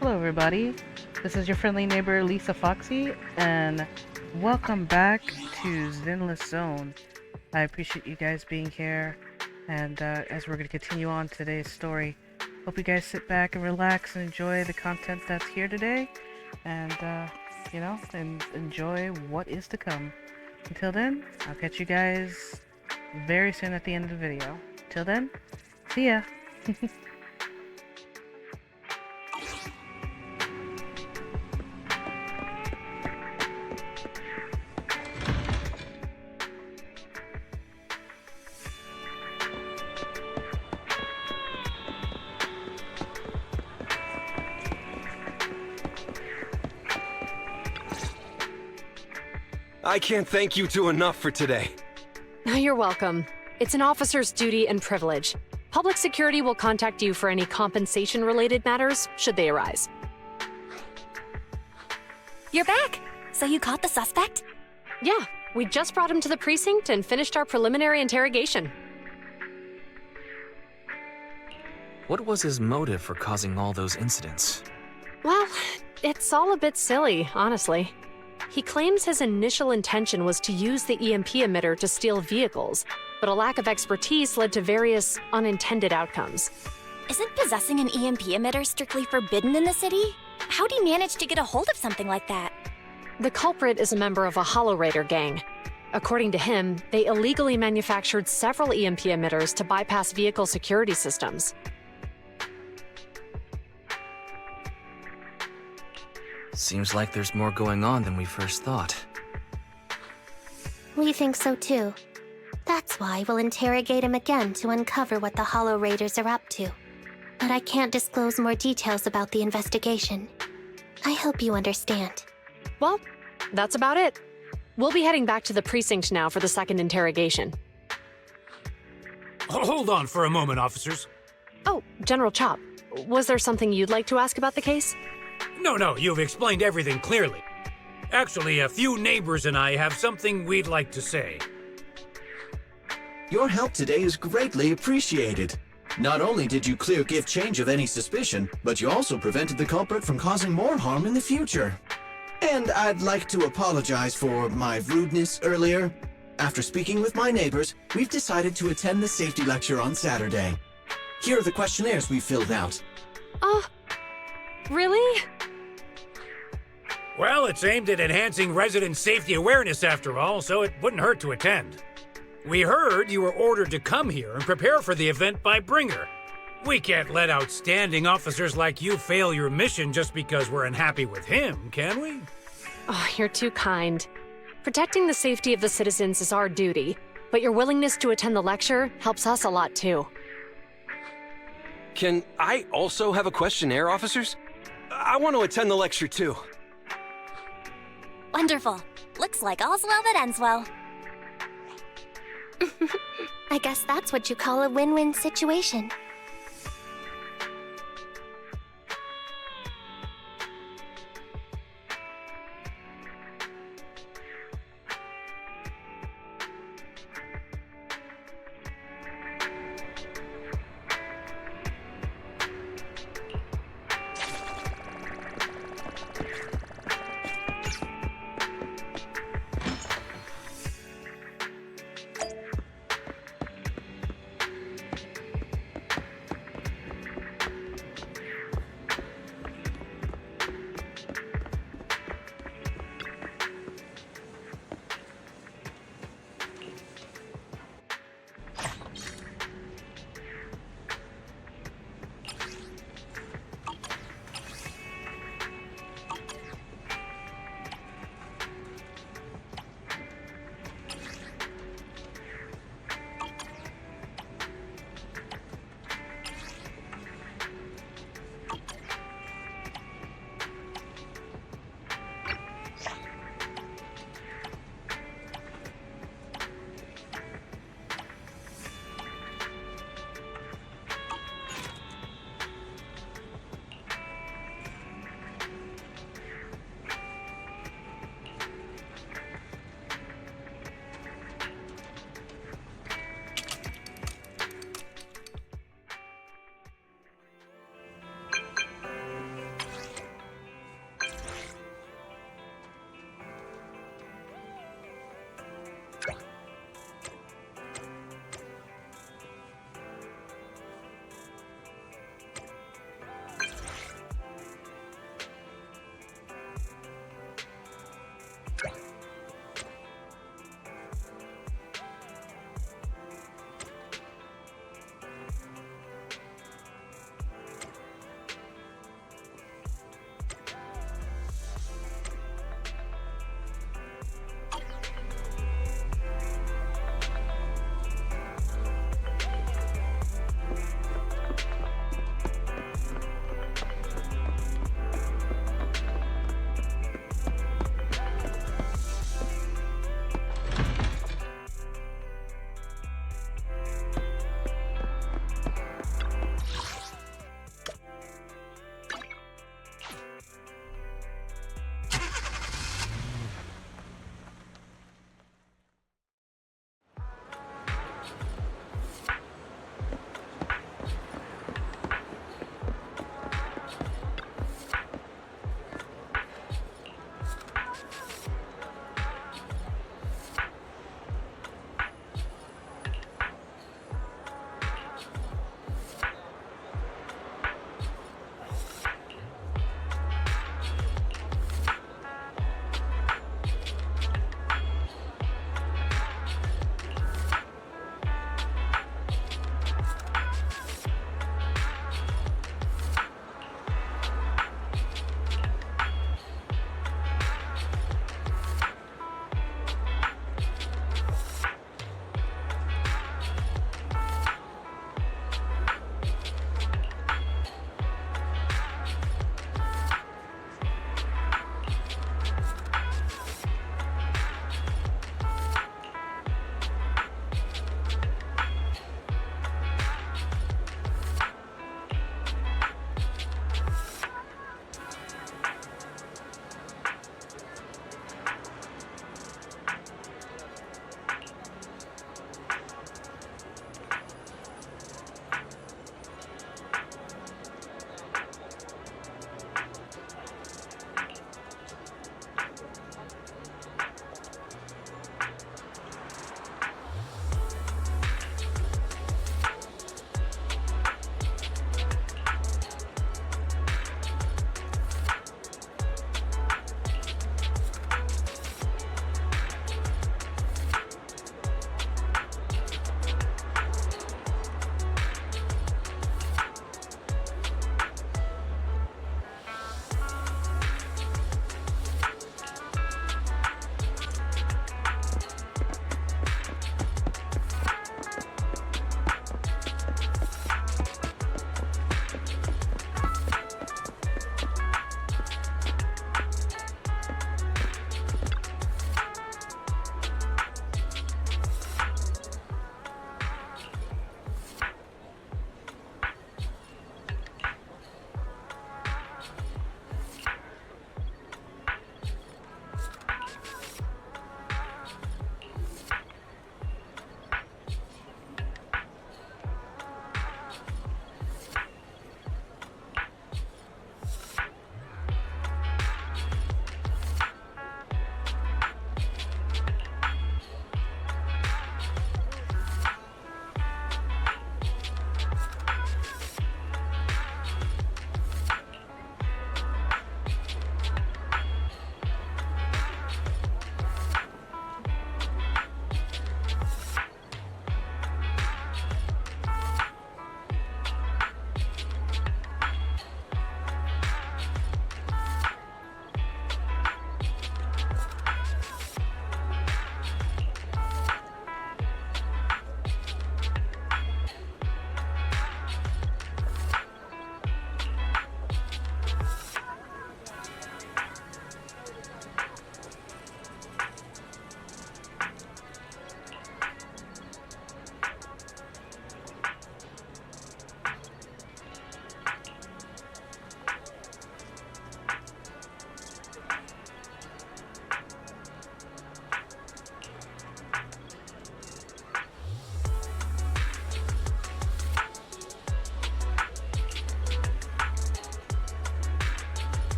Hello, everybody. This is your friendly neighbor Lisa Foxy, and welcome back to Zenless Zone. I appreciate you guys being here, and as we're going to continue on today's story, hope you guys sit back and relax and enjoy the content that's here today, and and enjoy what is to come. Until then, I'll catch you guys very soon at the end of the video. Till then, see ya! I can't thank you two enough for today. You're welcome. It's an officer's duty and privilege. Public security will contact you for any compensation-related matters, should they arise. You're back! So you caught the suspect? Yeah, we just brought him to the precinct and finished our preliminary interrogation. What was his motive for causing all those incidents? Well, it's all a bit silly, honestly. He claims his initial intention was to use the EMP emitter to steal vehicles, but a lack of expertise led to various unintended outcomes. Isn't possessing an EMP emitter strictly forbidden in the city? How'd he manage to get a hold of something like that? The culprit is a member of a Hollow Raider gang. According to him, they illegally manufactured several EMP emitters to bypass vehicle security systems. Seems like there's more going on than we first thought. We think so too. That's why we'll interrogate him again to uncover what the Hollow Raiders are up to. But I can't disclose more details about the investigation. I hope you understand. Well, that's about it. We'll be heading back to the precinct now for the second interrogation. Hold on for a moment, officers. Oh, General Chop, was there something you'd like to ask about the case? No, you've explained everything clearly. Actually, a few neighbors and I have something we'd like to say. Your help today is greatly appreciated. Not only did you clear give change of any suspicion, but you also prevented the culprit from causing more harm in the future. And I'd like to apologize for my rudeness earlier. After speaking with my neighbors, we've decided to attend the safety lecture on Saturday. Here are the questionnaires we filled out. Really? Well, it's aimed at enhancing resident safety awareness after all, so it wouldn't hurt to attend. We heard you were ordered to come here and prepare for the event by Bringer. We can't let outstanding officers like you fail your mission just because we're unhappy with him, can we? Oh, you're too kind. Protecting the safety of the citizens is our duty, but your willingness to attend the lecture helps us a lot too. Can I also have a questionnaire, officers? I want to attend the lecture too. Wonderful. Looks like all's well that ends well. I guess that's what you call a win-win situation.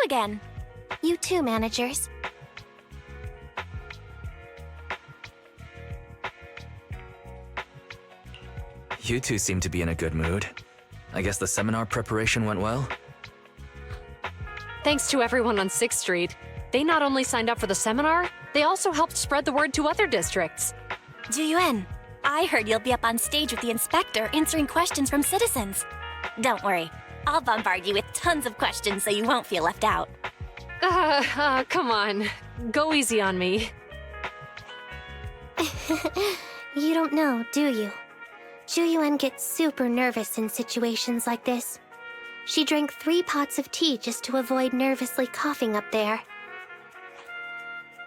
again. You too, managers. You two seem to be in a good mood. I guess the seminar preparation went well? Thanks to everyone on 6th Street. They not only signed up for the seminar, they also helped spread the word to other districts. Juyuan, I heard you'll be up on stage with the inspector answering questions from citizens. Don't worry, I'll bombard you with tons of questions so you won't feel left out. Come on. Go easy on me. You don't know, do you? Juyuan gets super nervous in situations like this. She drank 3 pots of tea just to avoid nervously coughing up there.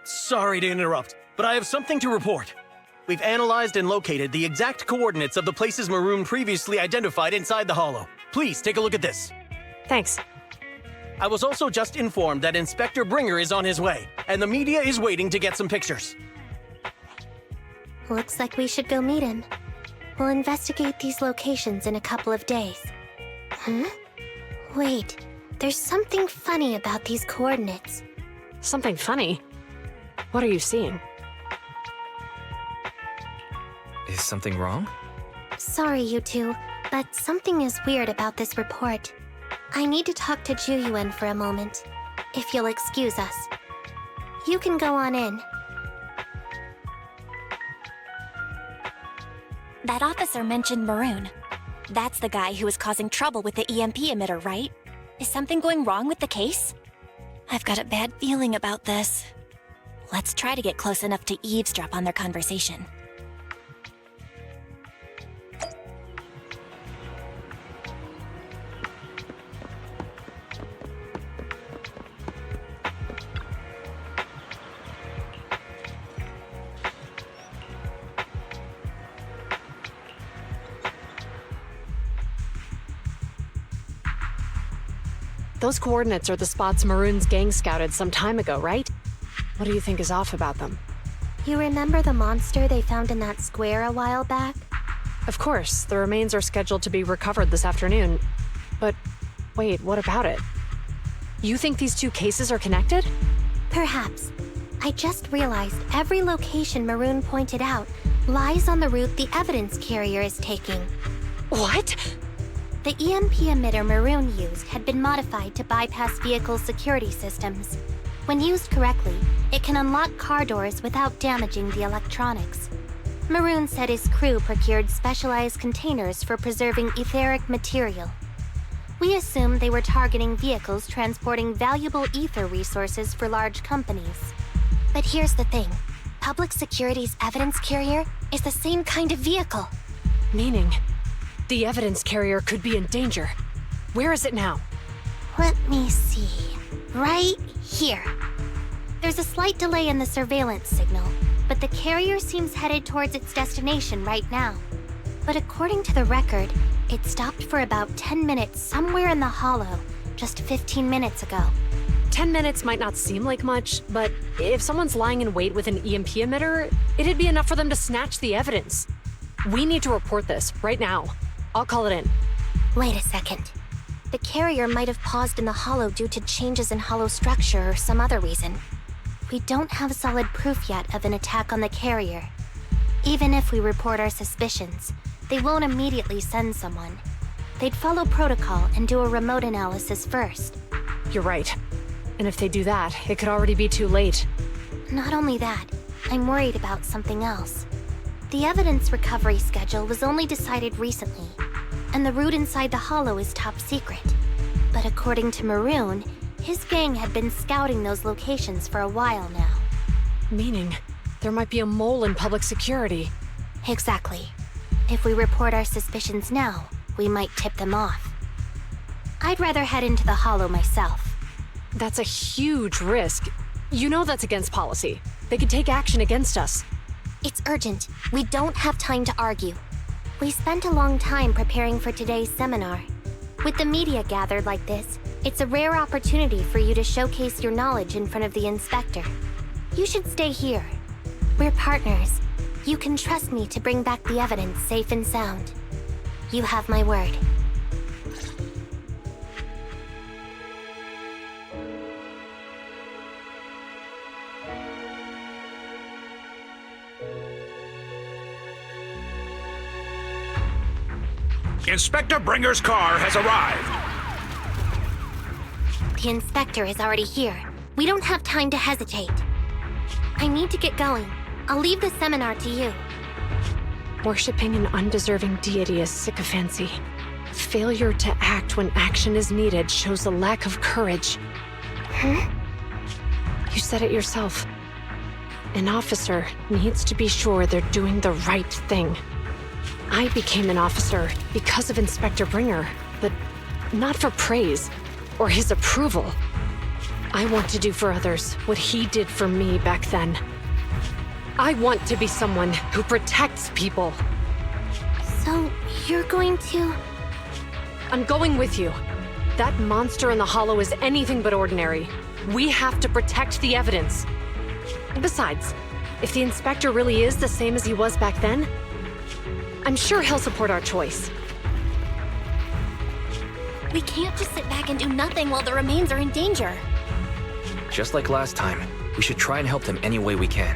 Sorry to interrupt, but I have something to report. We've analyzed and located the exact coordinates of the places Maroon previously identified inside the Hollow. Please take a look at this. Thanks. I was also just informed that Inspector Bringer is on his way, and the media is waiting to get some pictures. Looks like we should go meet him. We'll investigate these locations in a couple of days. Wait, there's something funny about these coordinates. Something funny? What are you seeing? Is something wrong? Sorry, you two, but something is weird about this report. I need to talk to Juyuan for a moment, if you'll excuse us. You can go on in. That officer mentioned Maroon. That's the guy who was causing trouble with the EMP emitter, right? Is something going wrong with the case? I've got a bad feeling about this. Let's try to get close enough to eavesdrop on their conversation. Those coordinates are the spots Maroon's gang scouted some time ago, right? What do you think is off about them? You remember the monster they found in that square a while back? Of course, the remains are scheduled to be recovered this afternoon. But wait, what about it? You think these two cases are connected? Perhaps. I just realized every location Maroon pointed out lies on the route the evidence carrier is taking. What? The EMP emitter Maroon used had been modified to bypass vehicle security systems. When used correctly, it can unlock car doors without damaging the electronics. Maroon said his crew procured specialized containers for preserving etheric material. We assumed they were targeting vehicles transporting valuable ether resources for large companies. But here's the thing. Public Security's evidence carrier is the same kind of vehicle. Meaning, the evidence carrier could be in danger. Where is it now? Let me see. Right here. There's a slight delay in the surveillance signal, but the carrier seems headed towards its destination right now. But according to the record, it stopped for about 10 minutes somewhere in the Hollow, just 15 minutes ago. 10 minutes might not seem like much, but if someone's lying in wait with an EMP emitter, it'd be enough for them to snatch the evidence. We need to report this right now. I'll call it in. Wait a second. The carrier might have paused in the Hollow due to changes in Hollow structure or some other reason. We don't have solid proof yet of an attack on the carrier. Even if we report our suspicions, they won't immediately send someone. They'd follow protocol and do a remote analysis first. You're right. And if they do that, it could already be too late. Not only that, I'm worried about something else. The evidence recovery schedule was only decided recently, and the route inside the Hollow is top secret. But according to Maroon, his gang had been scouting those locations for a while now. Meaning, there might be a mole in public security. Exactly. If we report our suspicions now, we might tip them off. I'd rather head into the Hollow myself. That's a huge risk. You know that's against policy. They could take action against us. It's urgent. We don't have time to argue. We spent a long time preparing for today's seminar. With the media gathered like this, it's a rare opportunity for you to showcase your knowledge in front of the inspector. You should stay here. We're partners. You can trust me to bring back the evidence safe and sound. You have my word. Inspector Bringer's car has arrived. The inspector is already here. We don't have time to hesitate. I need to get going. I'll leave the seminar to you. Worshipping an undeserving deity is sycophancy. Failure to act when action is needed shows a lack of courage. Huh? You said it yourself. An officer needs to be sure they're doing the right thing. I became an officer because of Inspector Bringer, but not for praise or his approval. I want to do for others what he did for me back then. I want to be someone who protects people. So, you're going to... I'm going with you. That monster in the hollow is anything but ordinary. We have to protect the evidence. Besides, if the inspector really is the same as he was back then, I'm sure he'll support our choice. We can't just sit back and do nothing while the remains are in danger. Just like last time, we should try and help them any way we can.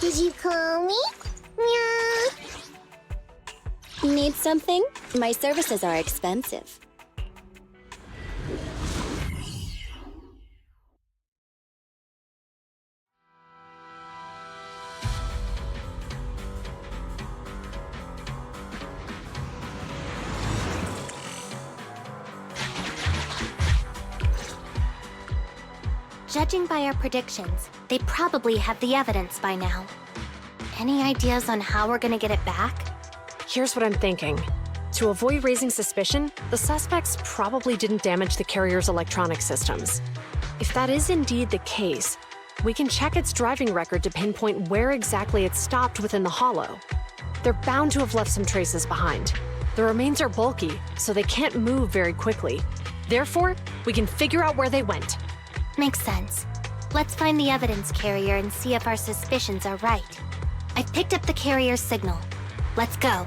Did you call me? Meow. Need something? My services are expensive. Judging by our predictions, they probably have the evidence by now. Any ideas on how we're gonna get it back? Here's what I'm thinking. To avoid raising suspicion, the suspects probably didn't damage the carrier's electronic systems. If that is indeed the case, we can check its driving record to pinpoint where exactly it stopped within the hollow. They're bound to have left some traces behind. The remains are bulky, so they can't move very quickly. Therefore, we can figure out where they went. Makes sense. Let's find the evidence carrier and see if our suspicions are right. I've picked up the carrier's signal. Let's go.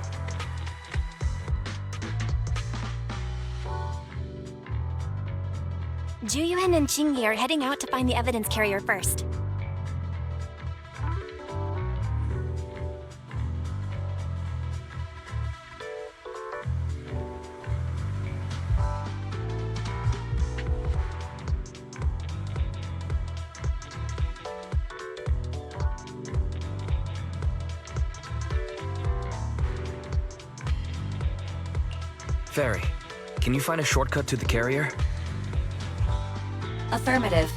Juyuan and Chingy are heading out to find the evidence carrier first. Fairy, can you find a shortcut to the carrier? Affirmative.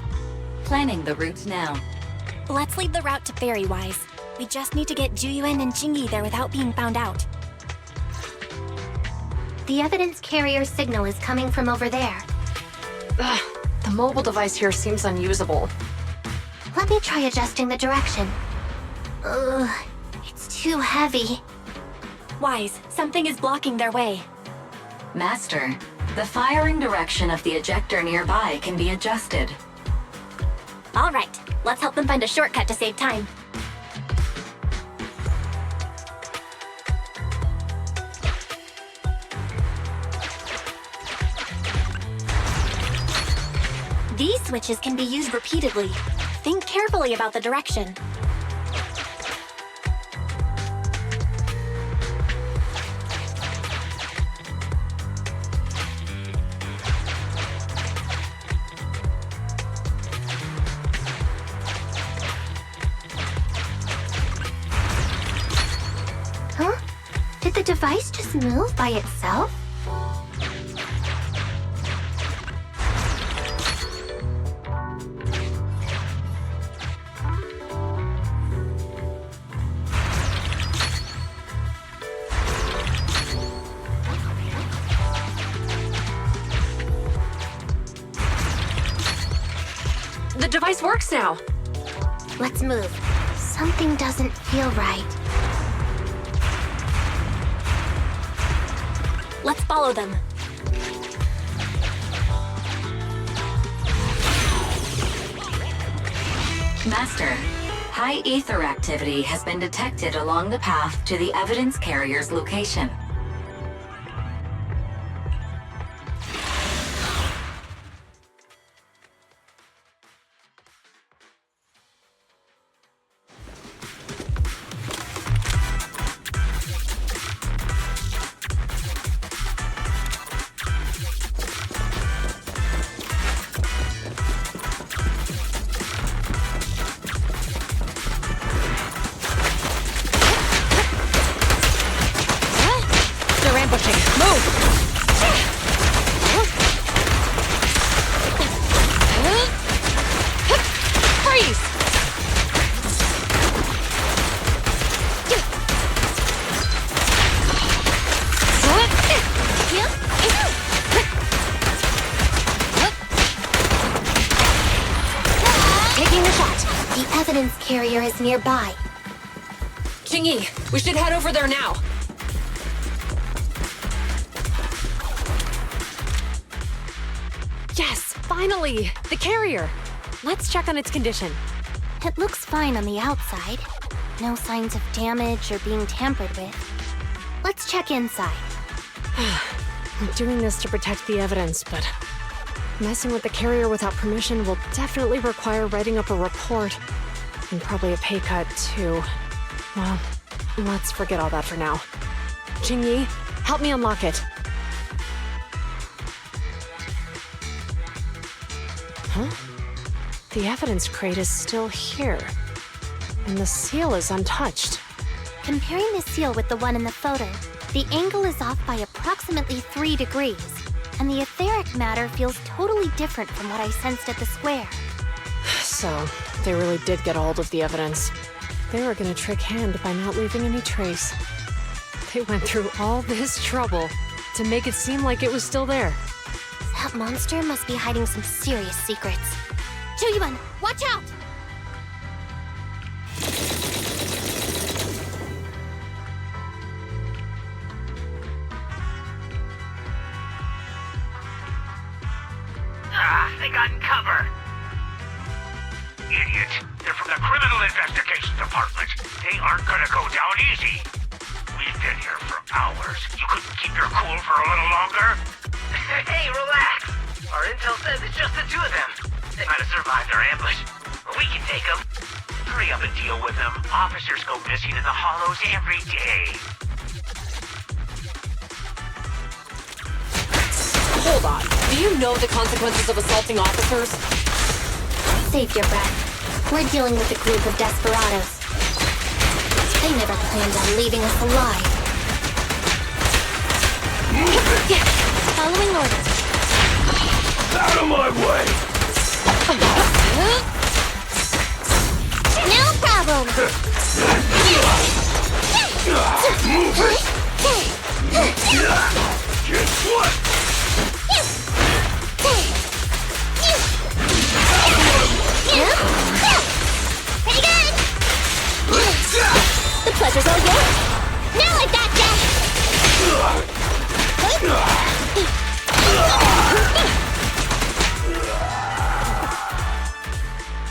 Planning the route now. Let's leave the route to Fairy-wise. We just need to get Juyuan and Chingy there without being found out. The evidence carrier signal is coming from over there. Ugh, the mobile device here seems unusable. Let me try adjusting the direction. Ugh, it's too heavy. Wise, something is blocking their way. Master, the firing direction of the ejector nearby can be adjusted. All right, let's help them find a shortcut to save time. These switches can be used repeatedly. Think carefully about the direction. Huh? Did the device just move by itself? The device works now. Let's move. Something doesn't feel right. Let's follow them. Master, high ether activity has been detected along the path to the evidence carrier's location. They're ambushing. Move! Freeze! Taking the shot. The evidence carrier is nearby. Jingyi, we should head over there now. Yes, finally! The carrier! Let's check on its condition. It looks fine on the outside. No signs of damage or being tampered with. Let's check inside. We're doing this to protect the evidence, but messing with the carrier without permission will definitely require writing up a report. And probably a pay cut, too. Well, let's forget all that for now. Jingyi, help me unlock it. Huh? The evidence crate is still here. And the seal is untouched. Comparing the seal with the one in the photo, the angle is off by approximately 3 degrees, and the etheric matter feels totally different from what I sensed at the square. So, they really did get a hold of the evidence. They were gonna trick Hand by not leaving any trace. They went through all this trouble to make it seem like it was still there. That monster must be hiding some serious secrets. Choyuan, watch out! They got in cover. Idiot. They're from the Criminal Investigation Department. They aren't gonna go down easy. We've been here for hours. You couldn't keep your cool for a little longer? Hey, relax. Our intel says it's just the two of them. They might have survived our ambush. But we can take them. Hurry up and deal with them. Officers go missing in the hollows every day. Hold on. Do you know the consequences of assaulting officers? Save your breath. We're dealing with a group of desperados. They never planned on leaving us alive. Following orders. Out of my way! No problem! Move it! Guess what? Pretty good! The pleasure's all yours! Now I gotcha!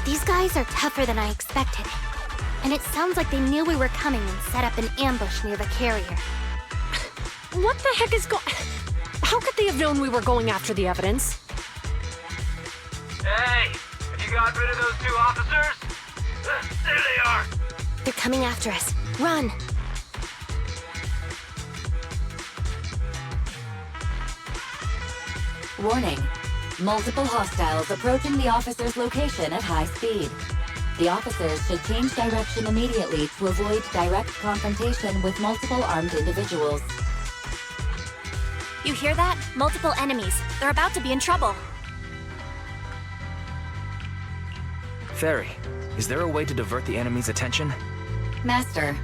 These guys are tougher than I expected. And it sounds like they knew we were coming and set up an ambush near the carrier. What the heck is How could they have known we were going after the evidence? Hey! Have you got rid of those two officers? There they are! They're coming after us. Run! Warning. Multiple hostiles approaching the officer's location at high speed. The officers should change direction immediately to avoid direct confrontation with multiple armed individuals. You hear that? Multiple enemies. They're about to be in trouble. Fairy, is there a way to divert the enemy's attention? Master,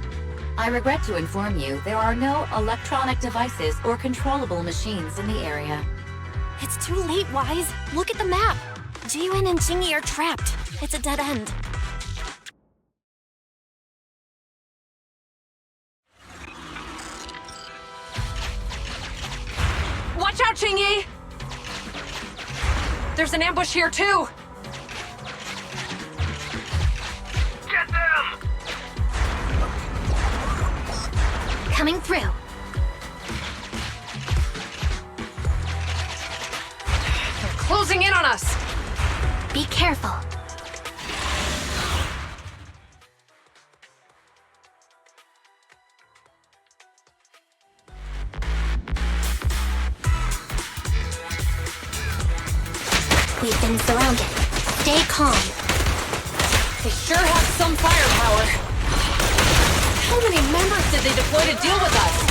I regret to inform you there are no electronic devices or controllable machines in the area. It's too late, Wise. Look at the map. Ji-Yuan and Chingy are trapped. It's a dead end. Watch out, Chingy! There's an ambush here, too! Get them! Coming through. They're closing in on us! Be careful. We've been surrounded. Stay calm. They sure have some firepower. How many members did they deploy to deal with us?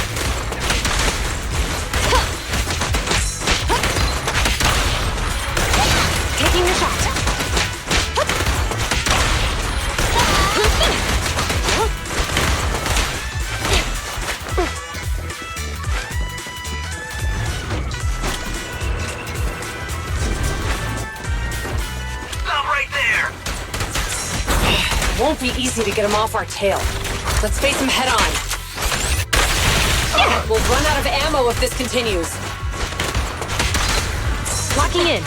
Taking a shot. Stop right there! Won't be easy to get him off our tail. Let's face him head on. We'll run out of ammo if this continues. Locking in.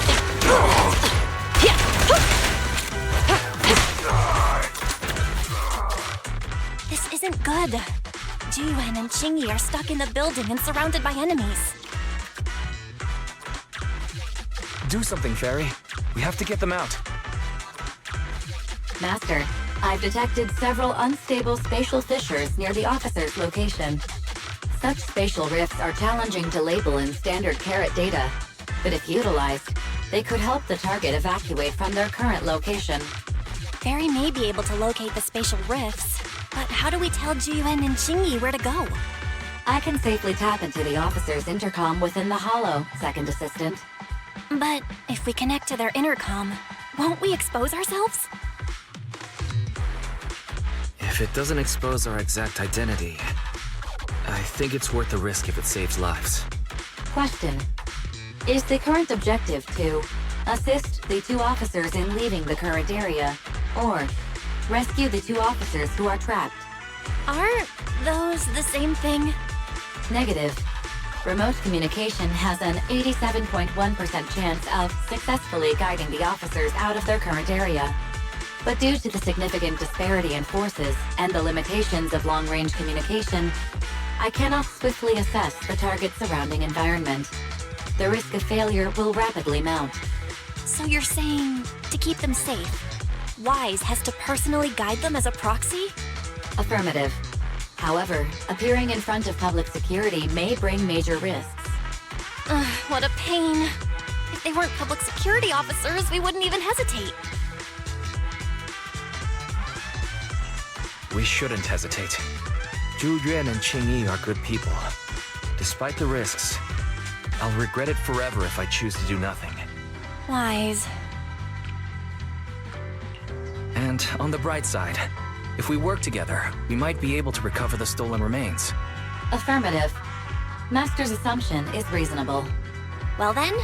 This isn't good. Ji-Yuan and Chingy are stuck in the building and surrounded by enemies. Do something, Fairy. We have to get them out. Master, I've detected several unstable spatial fissures near the officer's location. Such spatial rifts are challenging to label in standard carrot data, but if utilized, they could help the target evacuate from their current location. Fairy may be able to locate the spatial rifts, but how do we tell Ji-Yuan and Chingy where to go? I can safely tap into the officer's intercom within the hollow, Second Assistant. But if we connect to their intercom, won't we expose ourselves? If it doesn't expose our exact identity, I think it's worth the risk if it saves lives. Question. Is the current objective to assist the two officers in leaving the current area, or rescue the two officers who are trapped? Aren't those the same thing? Negative. Remote communication has an 87.1% chance of successfully guiding the officers out of their current area. But due to the significant disparity in forces and the limitations of long-range communication, I cannot swiftly assess the target's surrounding environment. The risk of failure will rapidly mount. So you're saying to keep them safe, Wise has to personally guide them as a proxy? Affirmative. However, appearing in front of public security may bring major risks. Ugh, what a pain. If they weren't public security officers, we wouldn't even hesitate. We shouldn't hesitate. Zhu Yuan and Qingyi are good people. Despite the risks, I'll regret it forever if I choose to do nothing. Wise. And on the bright side, if we work together, we might be able to recover the stolen remains. Affirmative. Master's assumption is reasonable. Well then,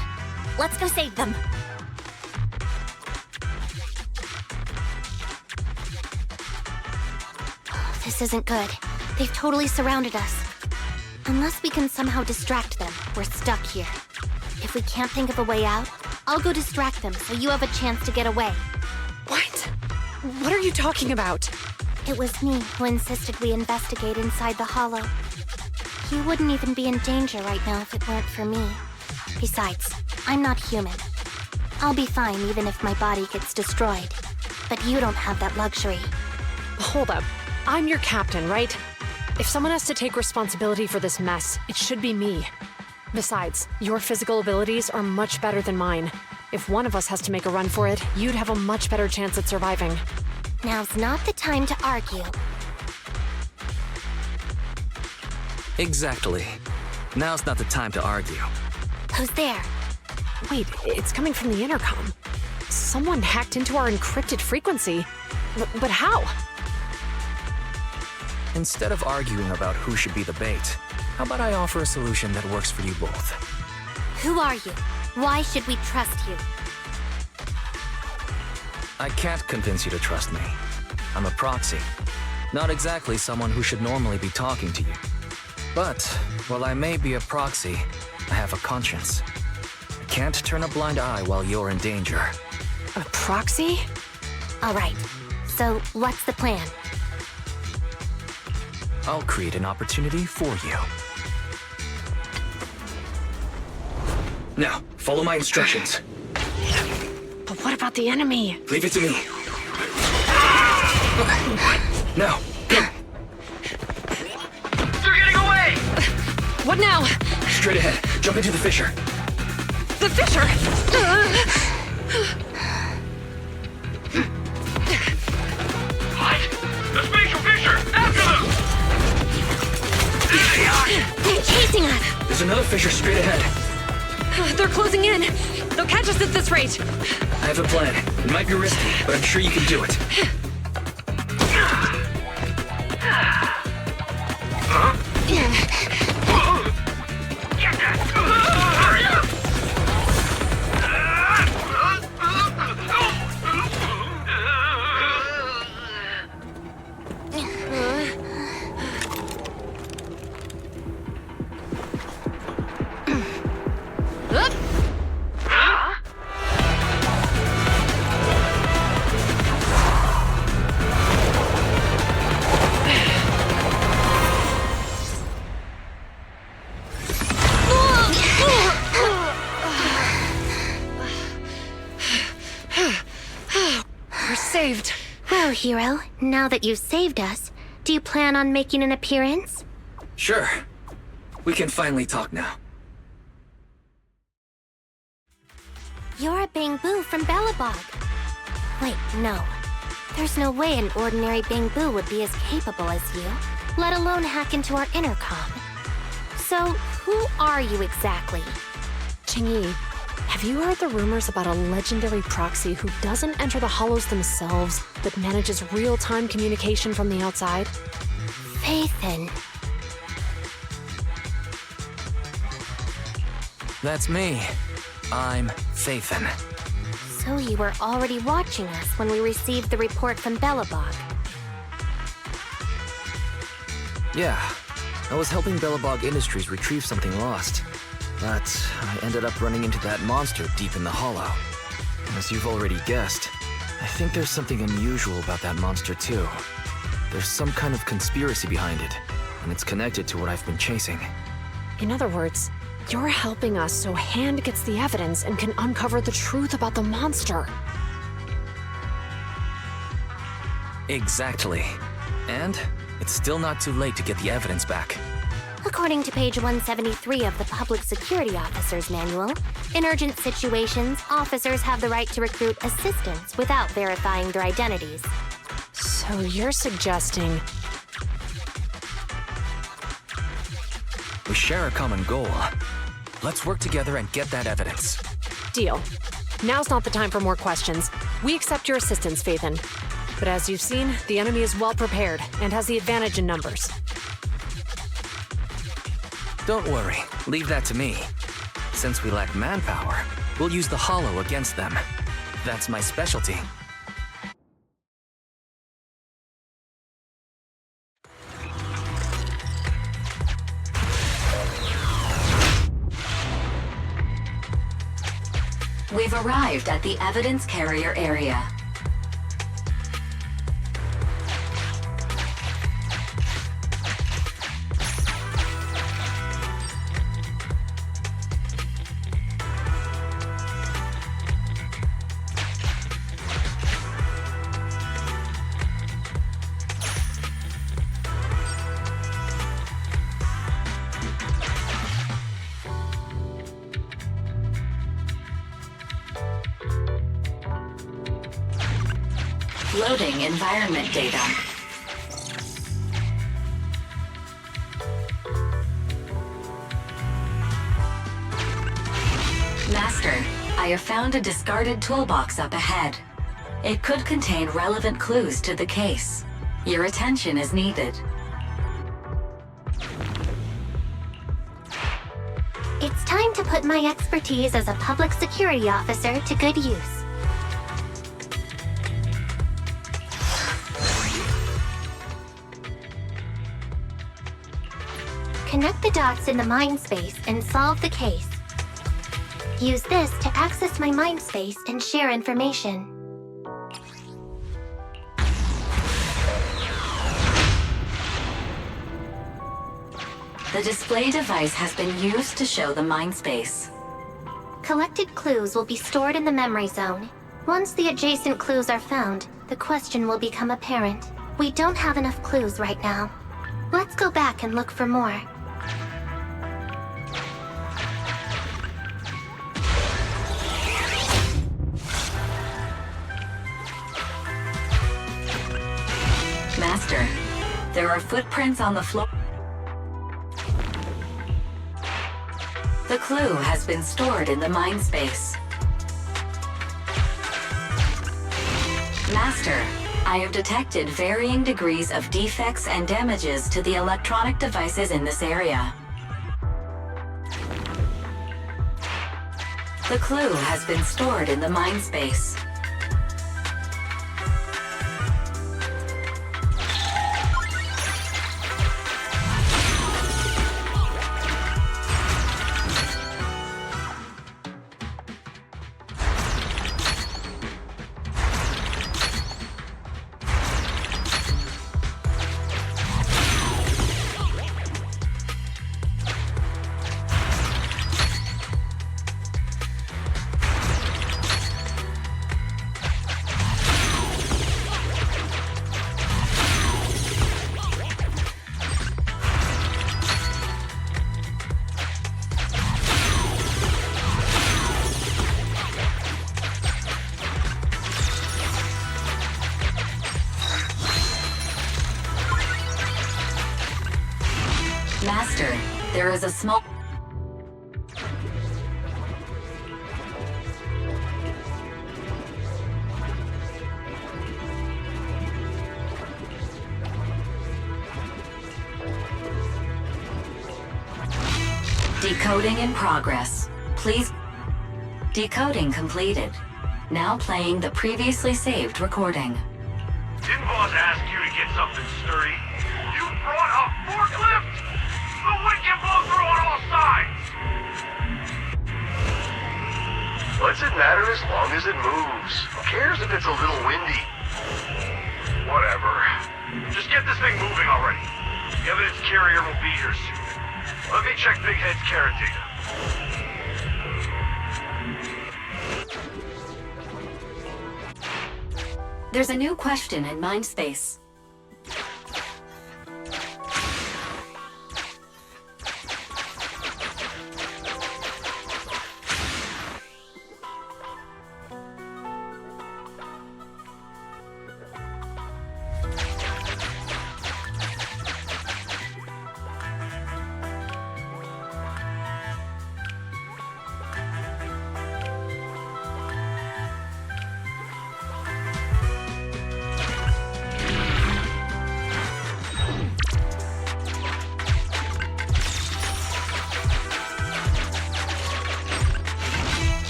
let's go save them. This isn't good. They've totally surrounded us. Unless we can somehow distract them, we're stuck here. If we can't think of a way out, I'll go distract them so you have a chance to get away. What? What are you talking about? It was me who insisted we investigate inside the hollow. You wouldn't even be in danger right now if it weren't for me. Besides, I'm not human. I'll be fine even if my body gets destroyed. But you don't have that luxury. Hold up. I'm your captain, right? If someone has to take responsibility for this mess, it should be me. Besides, your physical abilities are much better than mine. If one of us has to make a run for it, you'd have a much better chance at surviving. Now's not the time to argue. Exactly. Now's not the time to argue. Who's there? Wait, it's coming from the intercom. Someone hacked into our encrypted frequency. But how? Instead of arguing about who should be the bait, how about I offer a solution that works for you both? Who are you? Why should we trust you? I can't convince you to trust me. I'm a proxy. Not exactly someone who should normally be talking to you. But, while I may be a proxy, I have a conscience. I can't turn a blind eye while you're in danger. A proxy? All right. So, what's the plan? I'll create an opportunity for you. Now, follow my instructions. But what about the enemy? Leave it to me. Now, go! They're getting away! What now? Straight ahead. Jump into the fissure. The fissure! What? The spatial fissure! After them! There they are! They're chasing us! There's another fissure straight ahead. They're closing in. They'll catch us at this rate. I have a plan. It might be risky, but I'm sure you can do it. Get that! Hurry up! We're saved. Well, hero, now that you've saved us, do you plan on making an appearance? Sure. We can finally talk now. You're a Bangbu from Bellabog. Wait, no. There's no way an ordinary Bangbu would be as capable as you, let alone hack into our intercom. So, who are you exactly? Qingyi, have you heard the rumors about a legendary proxy who doesn't enter the hollows themselves, but manages real-time communication from the outside? Faithin. That's me. I'm Faithin. So you were already watching us when we received the report from Bellabog. Yeah. I was helping Bellabog Industries retrieve something lost. But I ended up running into that monster deep in the hollow. As you've already guessed, I think there's something unusual about that monster too. There's some kind of conspiracy behind it, and it's connected to what I've been chasing. In other words, you're helping us so Hand gets the evidence and can uncover the truth about the monster. Exactly. And it's still not too late to get the evidence back. According to page 173 of the Public Security Officer's Manual, in urgent situations, officers have the right to recruit assistants without verifying their identities. So you're suggesting... We share a common goal. Let's work together and get that evidence. Deal. Now's not the time for more questions. We accept your assistance, Faithin. But as you've seen, the enemy is well prepared and has the advantage in numbers. Don't worry, leave that to me. Since we lack manpower, we'll use the hollow against them. That's my specialty. We've arrived at the evidence carrier area. Loading environment data. Master, I have found a discarded toolbox up ahead. It could contain relevant clues to the case. Your attention is needed. It's time to put my expertise as a public security officer to good use. Connect the dots in the mind space and solve the case. Use this to access my mind space and share information. The display device has been used to show the mind space. Collected clues will be stored in the memory zone. Once the adjacent clues are found, the question will become apparent. We don't have enough clues right now. Let's go back and look for more. Master, there are footprints on the floor. The clue has been stored in the mind space. Master, I have detected varying degrees of defects and damages to the electronic devices in this area. The clue has been stored in the mind space. Master, there is a small... Decoding in progress. Please... Decoding completed. Now playing the previously saved recording. Didn't boss ask you to get something sturdy? You brought a forklift? The wind can blow through on all sides! What's it matter as long as it moves? Who cares if it's a little windy? Whatever. Just get this thing moving already. The evidence carrier will be here soon. Let me check Big Head's carrot data. There's a new question in mind space.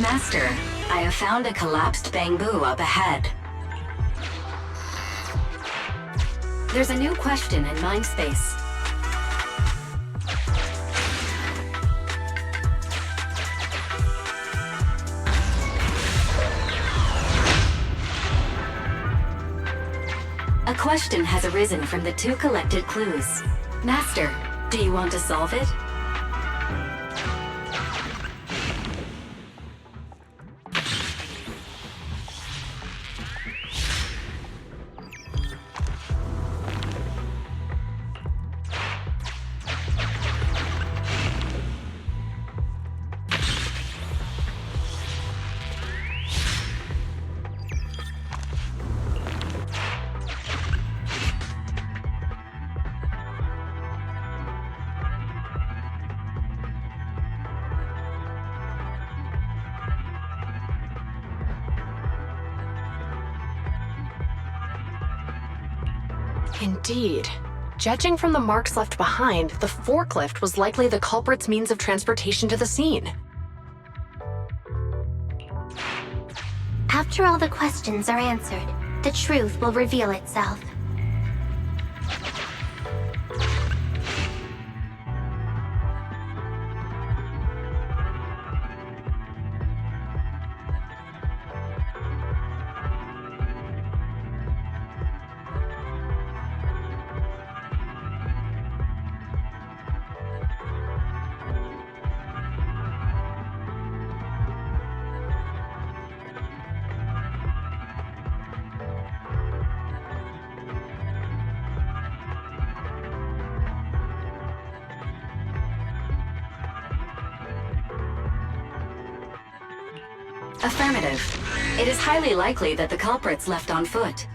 Master, I have found a collapsed bamboo up ahead. There's a new question in mind space. A question has arisen from the two collected clues. Master, do you want to solve it? Indeed. Judging from the marks left behind, the forklift was likely the culprit's means of transportation to the scene. After all the questions are answered, the truth will reveal itself. Affirmative. It is highly likely that the culprits left on foot.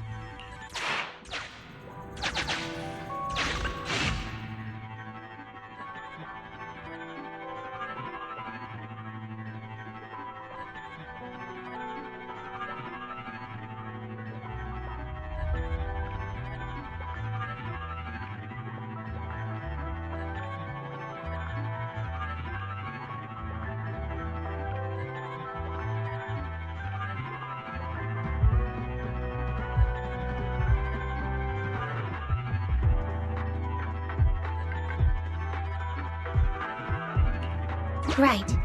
Right.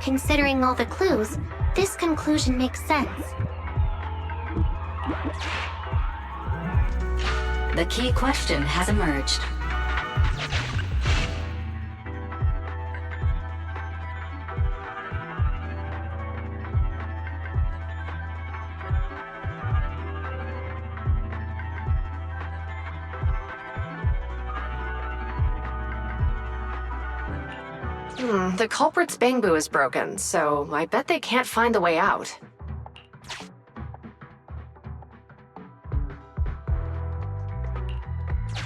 Considering all the clues, this conclusion makes sense. The key question has emerged. The culprit's bamboo is broken, so I bet they can't find the way out.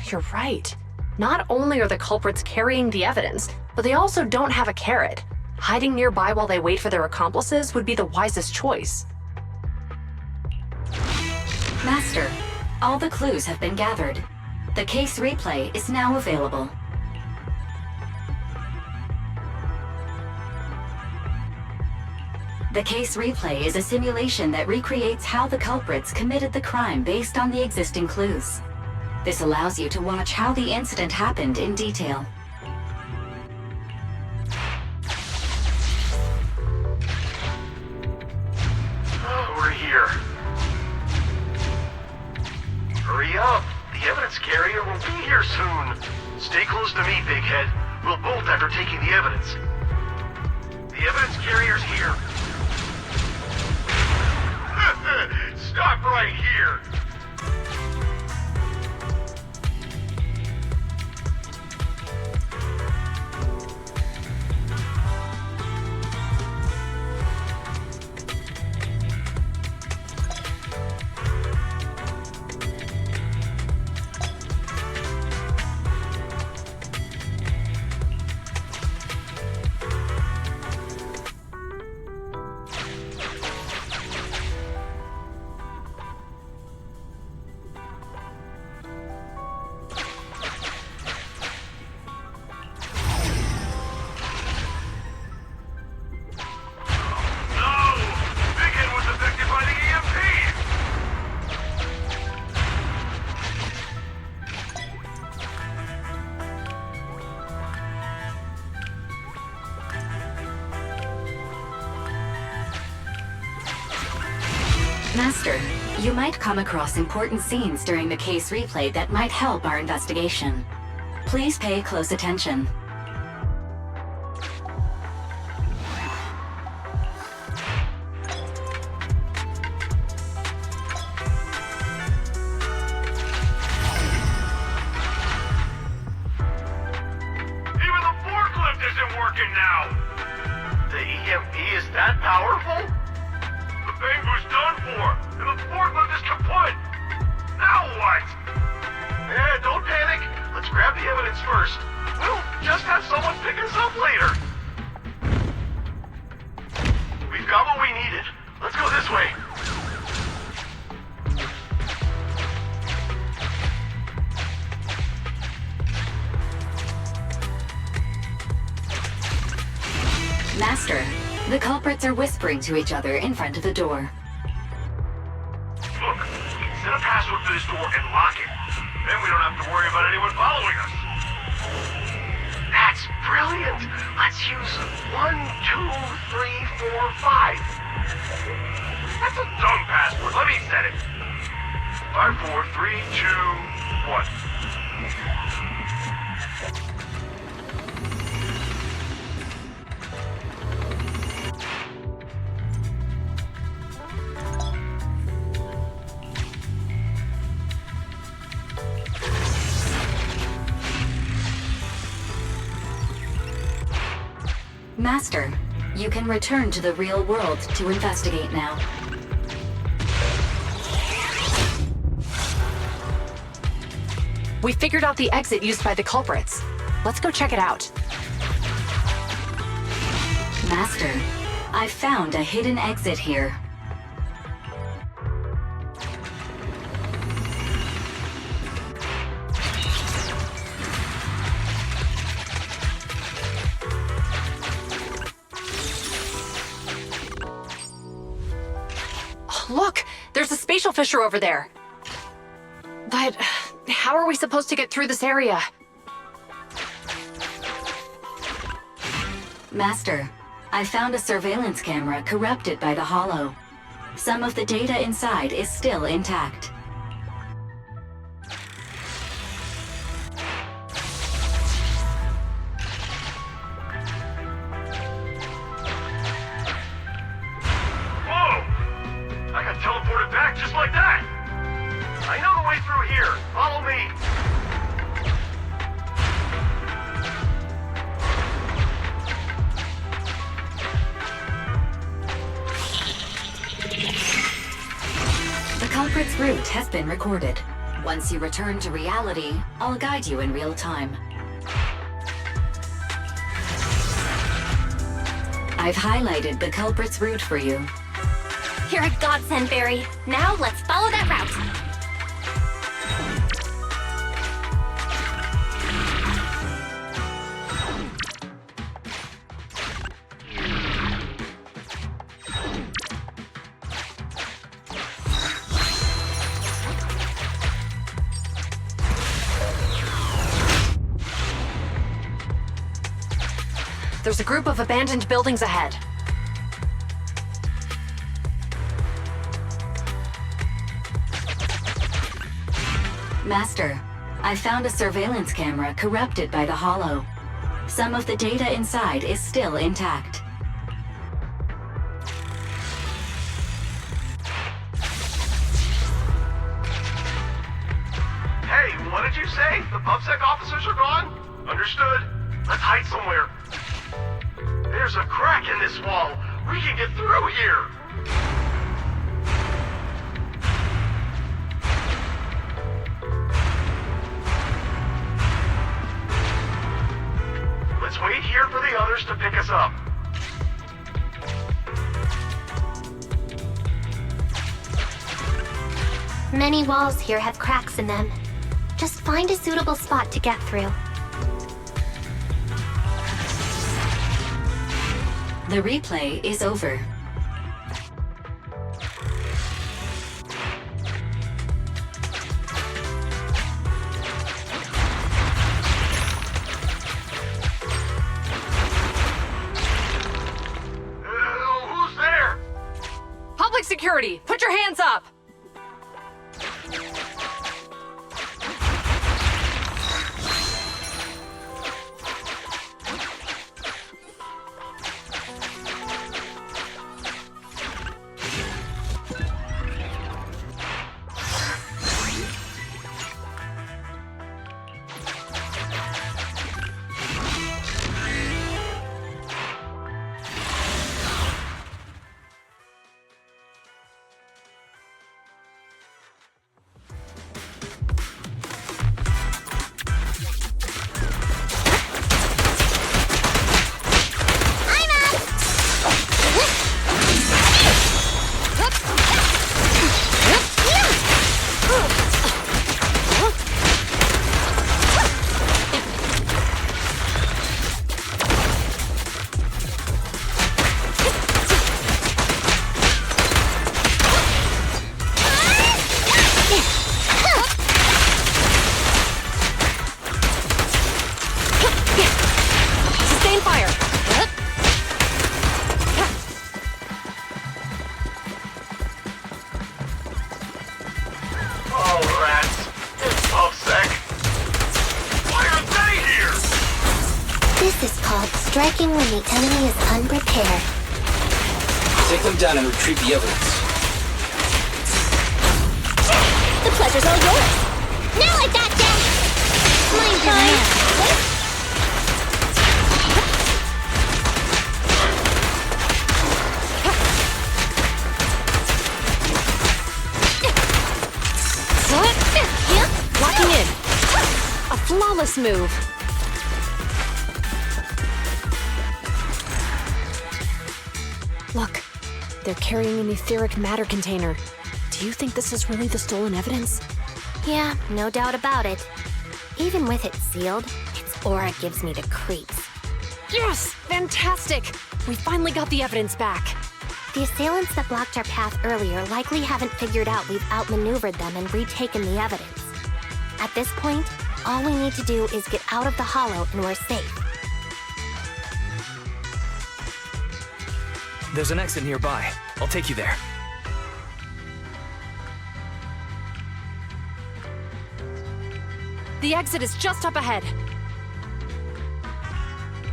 You're right. Not only are the culprits carrying the evidence, but they also don't have a carrot. Hiding nearby while they wait for their accomplices would be the wisest choice. Master, all the clues have been gathered. The case replay is now available. The case replay is a simulation that recreates how the culprits committed the crime based on the existing clues. This allows you to watch how the incident happened in detail. We're here. Hurry up! The evidence carrier will be here soon. Stay close to me, Big Head. We'll bolt after taking the evidence. The evidence carrier's here. Stop right here! Master, you might come across important scenes during the case replay that might help our investigation. Please pay close attention. Even the forklift isn't working now! The EMP is that powerful? The bamboo's done for, and the forklift is kaput! Now what? Don't panic. Let's grab the evidence first. We'll just have someone pick us up later. We've got what we needed. Let's go this way. Master, the culprits are whispering to each other in front of the door. Look, we can set a password for this door and lock it. Then we don't have to worry about anyone following us. That's brilliant. Let's use 1, 2, 3, 4, 5. That's a dumb password. Let me set it. 5, 4, 3, 2, 1. Master, You can return to the real world to investigate now. We figured out the exit used by the culprits. Let's go check it out. Master, I've found a hidden exit here. Look, there's a spatial fissure over there. But how are we supposed to get through this area? Master, I found a surveillance camera corrupted by the Hollow. Some of the data inside is still intact. Whoa! I got teleported back just like that! I know the way through here. Follow me. The culprit's route has been recorded. Once you return to reality, I'll guide you in real time. I've highlighted the culprit's route for you. You're a godsend, Barry. Now let's follow that route. There's a group of abandoned buildings ahead. Master, I found a surveillance camera corrupted by the Hollow. Some of the data inside is still intact. Hey, what did you say? The PubSec officers are gone? Understood. Let's hide somewhere. There's a crack in this wall. We can get through here. Let's wait here for the others to pick us up. Many walls here have cracks in them. Just find a suitable spot to get through. The replay is over. Who's there? Public security, put your hands up! Striking when the enemy is unprepared. Take them down and retrieve the evidence. The pleasure's all yours. Now I gotcha! Mind your man. Flawless move! Look, they're carrying an etheric matter container. Do you think this is really the stolen evidence? Yeah, no doubt about it. Even with it sealed, its aura gives me the creeps. Yes! Fantastic! We finally got the evidence back. The assailants that blocked our path earlier likely haven't figured out we've outmaneuvered them and retaken the evidence. At this point, all we need to do is get out of the hollow and we're safe. There's an exit nearby. I'll take you there. The exit is just up ahead.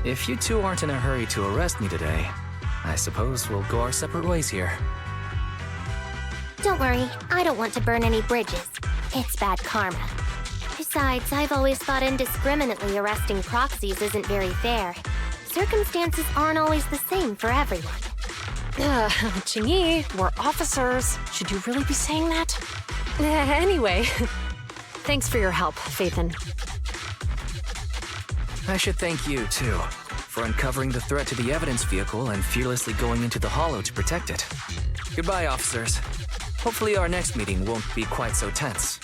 If you two aren't in a hurry to arrest me today, I suppose we'll go our separate ways here. Don't worry, I don't want to burn any bridges. It's bad karma. Besides, I've always thought indiscriminately arresting proxies isn't very fair. Circumstances aren't always the same for everyone. Chingy, we're officers. Should you really be saying that? Anyway, thanks for your help, Phaethon. I should thank you, too, for uncovering the threat to the evidence vehicle and fearlessly going into the hollow to protect it. Goodbye, officers. Hopefully our next meeting won't be quite so tense.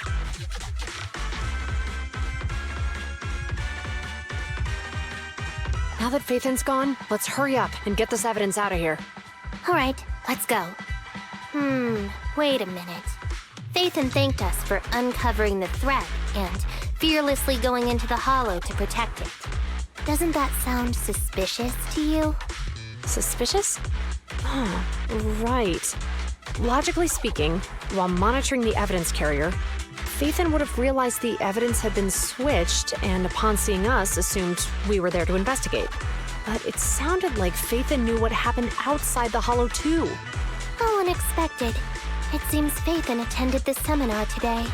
Now that Phaethon's gone, let's hurry up and get this evidence out of here. All right, let's go. Wait a minute. Phaethon thanked us for uncovering the threat and fearlessly going into the hollow to protect it. Doesn't that sound suspicious to you? Suspicious? Oh, right. Logically speaking, while monitoring the evidence carrier, Phaethon would have realized the evidence had been switched and upon seeing us assumed we were there to investigate. But it sounded like Phaethon knew what happened outside the hollow too. How unexpected. It seems Phaethon attended the seminar today.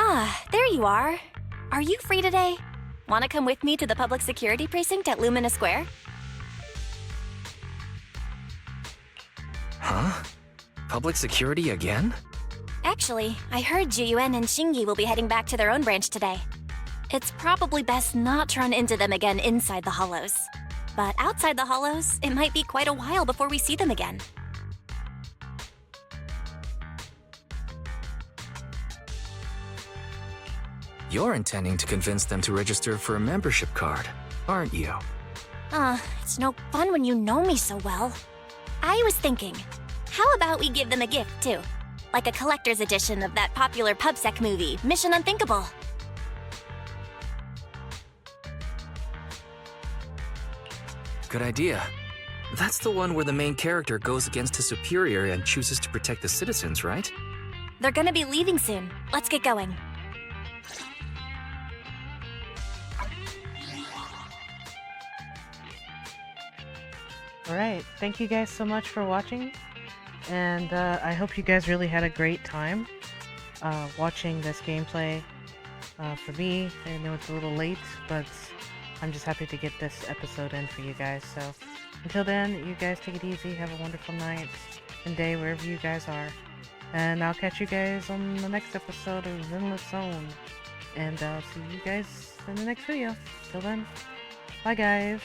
Ah, there you are. Are you free today? Want to come with me to the public security precinct at Lumina Square? Huh? Public security again? Actually, I heard Juyuan and Shingi will be heading back to their own branch today. It's probably best not to run into them again inside the hollows. But outside the hollows, it might be quite a while before we see them again. You're intending to convince them to register for a membership card, aren't you? It's no fun when you know me so well. I was thinking, how about we give them a gift, too? Like a collector's edition of that popular PubSec movie, Mission Unthinkable. Good idea. That's the one where the main character goes against his superior and chooses to protect the citizens, right? They're gonna be leaving soon. Let's get going. Alright, thank you guys so much for watching, and I hope you guys really had a great time watching this gameplay. For me, I know it's a little late, but I'm just happy to get this episode in for you guys. So until then, you guys take it easy, have a wonderful night and day wherever you guys are, and I'll catch you guys on the next episode of Zenless Zone, and I'll see you guys in the next video. Till then, bye guys!